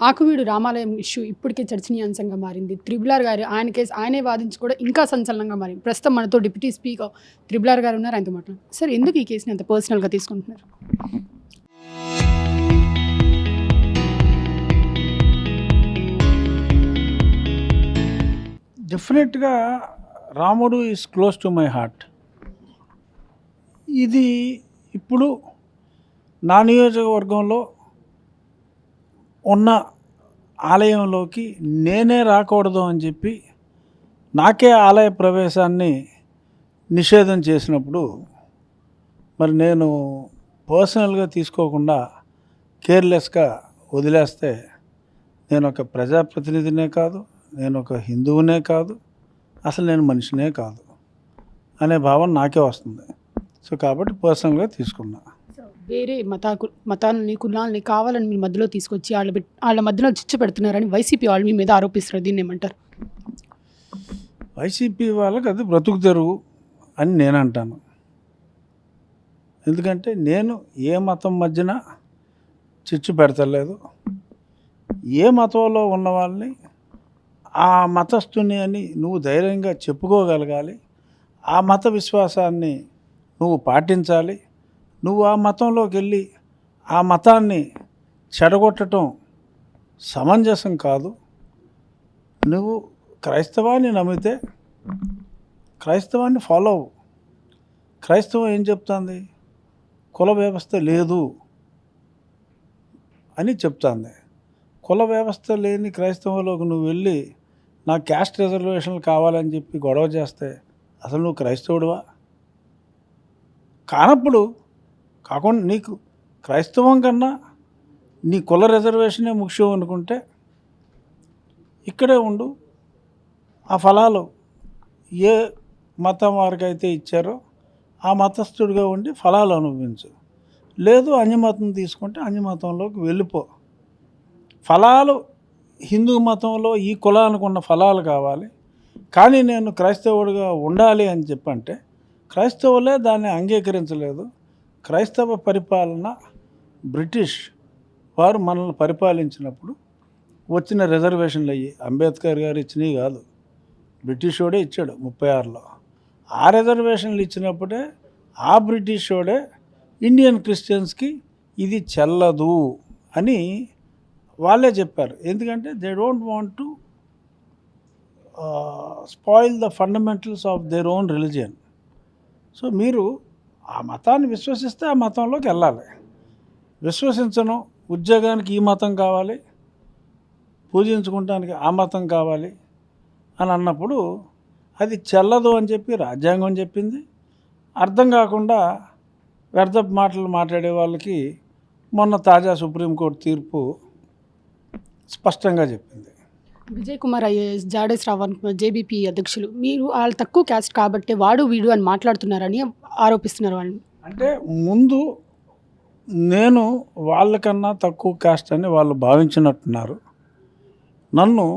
ఆకువీడు రామాలయం ఇష్యూ ఇప్పటికే చర్చనీయాంశంగా మారింది. త్రిబుల్ ఆర్ గారు ఆయన కేసు ఆయనే వాదించి కూడా ఇంకా సంచలనంగా మారింది. ప్రస్తుతం మనతో డిప్యూటీ స్పీకర్ త్రిబుల్ ఆర్ గారు ఉన్నారు. ఆయనతో మాట్లాడు. సార్, ఎందుకు ఈ కేసుని అంత పర్సనల్గా తీసుకుంటున్నారు? డెఫినెట్గా రాముడు is close to my heart. ఇది ఇప్పుడు నా నియోజకవర్గంలో ఉన్న ఆలయంలోకి నేనే రాకూడదు అని చెప్పి నాకే ఆలయ ప్రవేశాన్ని నిషేధం చేసినప్పుడు మరి నేను పర్సనల్గా తీసుకోకుండా కేర్లెస్గా వదిలేస్తే నేను ఒక ప్రజాప్రతినిధినే కాదు, నేను ఒక హిందువునే కాదు, అసలు నేను మనిషినే కాదు అనే భావన నాకే వస్తుంది. సో కాబట్టి పర్సనల్గా తీసుకున్నా. వేరే మతాలని కులాలని కావాలని మీ మధ్యలో తీసుకొచ్చి వాళ్ళ మధ్యలో చిచ్చు పెడుతున్నారని వైసీపీ వాళ్ళు మీ మీద ఆరోపిస్తారు. దీన్ని ఏమంటారు? వైసీపీ వాళ్ళకి అది బ్రతుకు తెరువు అని నేను అంటాను. ఎందుకంటే నేను ఏ మతం మధ్యన చిచ్చు పెడతలేదు. ఏ మతంలో ఉన్న వాళ్ళని ఆ మతస్థుని అని నువ్వు ధైర్యంగా చెప్పుకోగలగాలి. ఆ మత విశ్వాసాన్ని నువ్వు పాటించాలి. నువ్వు ఆ మతంలోకి వెళ్ళి ఆ మతాన్ని చెడగొట్టడం సమంజసం కాదు. నువ్వు క్రైస్తవాన్ని నమ్మితే క్రైస్తవాన్ని ఫాలో అవ్వు. క్రైస్తవం ఏం చెప్తుంది? కుల వ్యవస్థ లేదు అని చెప్తుంది. కుల వ్యవస్థ లేని క్రైస్తవంలోకి నువ్వు వెళ్ళి నా క్యాస్ట్ రిజర్వేషన్లు కావాలని చెప్పి గొడవ చేస్తే అసలు నువ్వు క్రైస్తవుడివా? కానప్పుడు కాకుండా నీకు క్రైస్తవం కన్నా నీ కుల రిజర్వేషనే ముఖ్యం అనుకుంటే ఇక్కడే ఉండు. ఆ ఫలాలు ఏ మతం వారికైతే ఇచ్చారో ఆ మతస్థుడిగా ఉండి ఫలాలు అనుభవించు. లేదు అన్యమతం తీసుకుంటే అన్యమతంలోకి వెళ్ళిపో. ఫలాలు హిందూ మతంలో ఈ కులానికి ఉన్న ఫలాలు కావాలి, కానీ నేను క్రైస్తవుడిగా ఉండాలి అని చెప్పంటే క్రైస్తవులే దాన్ని అంగీకరించలేదు. క్రైస్తవ పరిపాలన బ్రిటిష్ వారు మనల్ని పరిపాలించినప్పుడు వచ్చిన రిజర్వేషన్లు అయ్యి అంబేద్కర్ గారు ఇచ్చినవి కాదు, బ్రిటిష్ వాడే ఇచ్చాడు 36లో. ఆ రిజర్వేషన్లు ఇచ్చినప్పుడే ఆ బ్రిటిష్ వాడే ఇండియన్ క్రిస్టియన్స్కి ఇది చెల్లదు అని వాళ్ళే చెప్పారు. ఎందుకంటే they don't want to spoil the fundamentals of their own religion. So మీరు ఆ మతాన్ని విశ్వసిస్తే ఆ మతంలోకి వెళ్ళాలి. విశ్వసించను, ఉద్యోగానికి ఈ మతం కావాలి, పూజించుకోవడానికి ఆ మతం కావాలి అని అన్నప్పుడు అది చెల్లదు అని చెప్పి రాజ్యాంగం చెప్పింది. అర్థం కాకుండా వ్యర్థ మాటలు మాట్లాడే వాళ్ళకి మొన్న తాజా సుప్రీంకోర్టు తీర్పు స్పష్టంగా చెప్పింది. విజయ్ కుమార్ ఐఏఎస్, జాడే శ్రావణ్ కుమార్ జేబీపీ అధ్యక్షులు, మీరు వాళ్ళు తక్కువ క్యాస్ట్ కాబట్టి వాడు వీడు అని మాట్లాడుతున్నారని ఆరోపిస్తున్నారు వాళ్ళు. అంటే ముందు నేను వాళ్ళకన్నా తక్కువ క్యాస్ట్ అని వాళ్ళు భావించినట్టున్నారు. నన్ను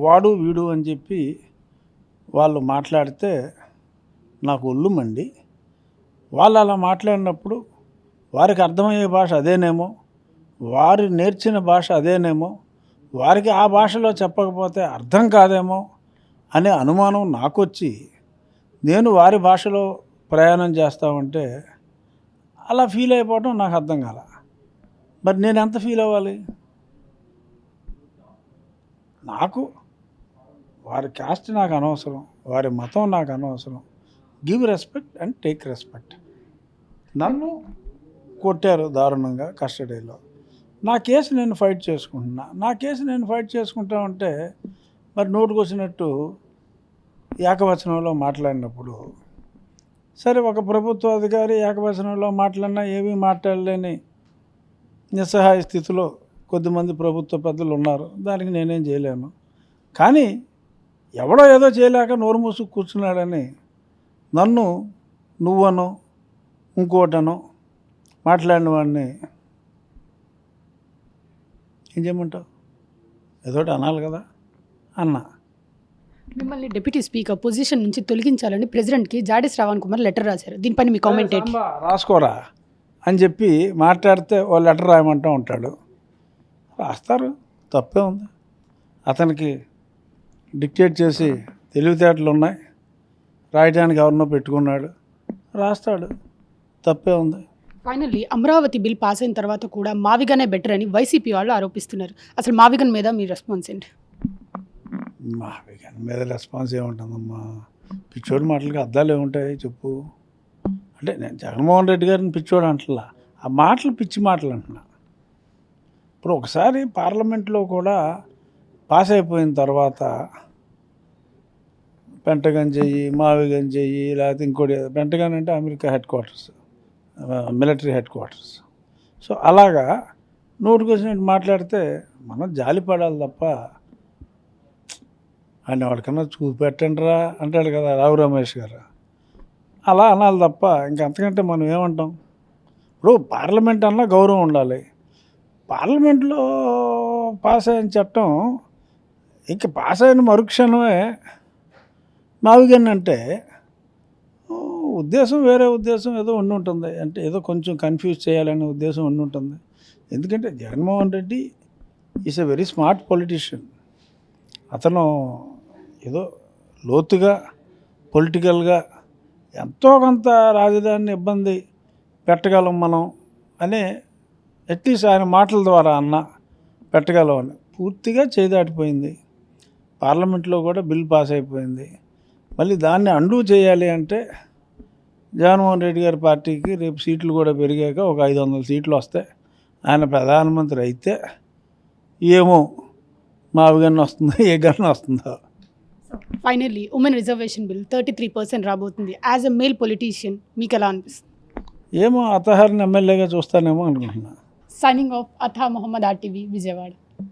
వాడు వీడు అని చెప్పి వాళ్ళు మాట్లాడితే నాకు ఒళ్ళు మండి. వాళ్ళు అలా మాట్లాడినప్పుడు వారికి అర్థమయ్యే భాష అదేనేమో, వారు నేర్చిన భాష అదేనేమో, వారికి ఆ భాషలో చెప్పకపోతే అర్థం కాదేమో అనే అనుమానం నాకు వచ్చి నేను వారి భాషలో ప్రయాణం చేస్తామంటే అలా ఫీల్ అయిపోవడం నాకు అర్థం కాల. మరి నేను ఎంత ఫీల్ అవ్వాలి? నాకు వారి క్యాస్ట్ నాకు అనవసరం, వారి మతం నాకు అనవసరం. Give respect and take respect. నన్ను కొట్టారు దారుణంగా కస్టడీలో. నా కేసు నేను ఫైట్ చేసుకుంటున్నా. నా కేసు నేను ఫైట్ చేసుకుంటా ఉంటే మరి నోటుకు వచ్చినట్టు ఏకవచనంలో మాట్లాడినప్పుడు సరే, ఒక ప్రభుత్వ అధికారి ఏకవచనంలో మాట్లాడినా ఏమీ మాట్లాడలేని నిస్సహాయ స్థితిలో కొద్దిమంది ప్రభుత్వ పెద్దలు ఉన్నారు. దానికి నేనేం చేయలేను. కానీ ఎవడో ఏదో చేయలేక నోరు మూసుకు కూర్చున్నాడని నన్ను నువ్వనో ఇంకోటనో మాట్లాడిన వాడిని ఏం చేయమంటావు? ఏదోటి అనాలి కదా అన్నా. మిమ్మల్ని డిప్యూటీ స్పీకర్ పొజిషన్ నుంచి తొలగించాలని ప్రెసిడెంట్కి జాడే శ్రావణ్ కుమార్ లెటర్ రాశారు. దీనిపైన మీ కామెంట్ ఏంటి? రాసుకోరా అని చెప్పి మాట్లాడితే ఓ లెటర్ రాయమంటూ ఉంటాడు. రాస్తారు. తప్పే ఉంది. అతనికి డిక్టేట్ చేసి తెలివితేటలు ఉన్నాయి, రాయడానికి ఎవరినో పెట్టుకున్నాడు, రాస్తాడు, తప్పే ఉంది. ఫైనల్లీ అమరావతి బిల్ పాస్ అయిన తర్వాత కూడా మావిగానే బెటర్ అని వైసీపీ వాళ్ళు ఆరోపిస్తున్నారు. అసలు మావిగన్ మీద మీ రెస్పాన్స్ ఏంటి? మా మీద రెస్పాన్స్ ఏముంటుందమ్మా, పిచ్చోడి మాటలకి అర్థాలు ఏముంటాయి చెప్పు. అంటే నేను జగన్మోహన్ రెడ్డి గారిని పిచ్చోడు అంటలా, ఆ మాటలు పిచ్చి మాటలు అంటున్నా. ఇప్పుడు ఒకసారి పార్లమెంట్లో కూడా పాస్ అయిపోయిన తర్వాత పెంటగన్ చెయ్యి, మావిగన్ చెయ్యి, లేకపోతే ఇంకోటి, పెంటగన్ అంటే America head quarters, military head quarters. So అలాగా నోటికి వచ్చినట్టు మాట్లాడితే మనం జాలి పడాలి తప్ప, ఆయన వాడికన్నా చూపెట్టండి రా అంటాడు కదా రావు రమేష్ గారు, అలా అనాలి తప్ప ఇంకంతకంటే మనం ఏమంటాం. ఇప్పుడు పార్లమెంట్ అన్నా గౌరవం ఉండాలి. పార్లమెంట్లో పాస్ అయిన చట్టం ఇంకా పాస్ అయిన మరుక్షణమే మావిగన్ అంటే ఉద్దేశం, వేరే ఉద్దేశం ఏదో ఉండి ఉంటుంది. అంటే ఏదో కొంచెం కన్ఫ్యూజ్ చేయాలనే ఉద్దేశం ఉండి ఉంటుంది. ఎందుకంటే Jaganmohan Reddy is a very smart politician. అతను ఏదో లోతుగా పొలిటికల్గా ఎంతో కొంత రాజధానిని ఇబ్బంది పెట్టగలం మనం అని అట్లీస్ట్ ఆయన మాటల ద్వారా అన్న పెట్టగలం అని పూర్తిగా చేదాటిపోయింది. పార్లమెంట్లో కూడా బిల్ పాస్ అయిపోయింది. మళ్ళీ దాన్ని అండూ చేయాలి అంటే జగన్మోహన్ రెడ్డి గారి పార్టీకి రేపు సీట్లు కూడా పెరిగాక ఒక 500 సీట్లు వస్తాయి, ఆయన ప్రధానమంత్రి అయితే ఏమో మావిగన్న వస్తుందో ఏ గన్న వస్తుందో. ఫైనల్లీ ఉమెన్ రిజర్వేషన్ బిల్ 33% రాబోతుంది. యాజ్ ఎ మేల్ పొలిటీషియన్ మీకు ఎలా అనిపిస్తుంది? ఏమో అతహారిని ఎమ్మెల్యేగా చూస్తానేమో అనుకుంటున్నా. Signing off Atha Mohammed RTV, Vijayawada.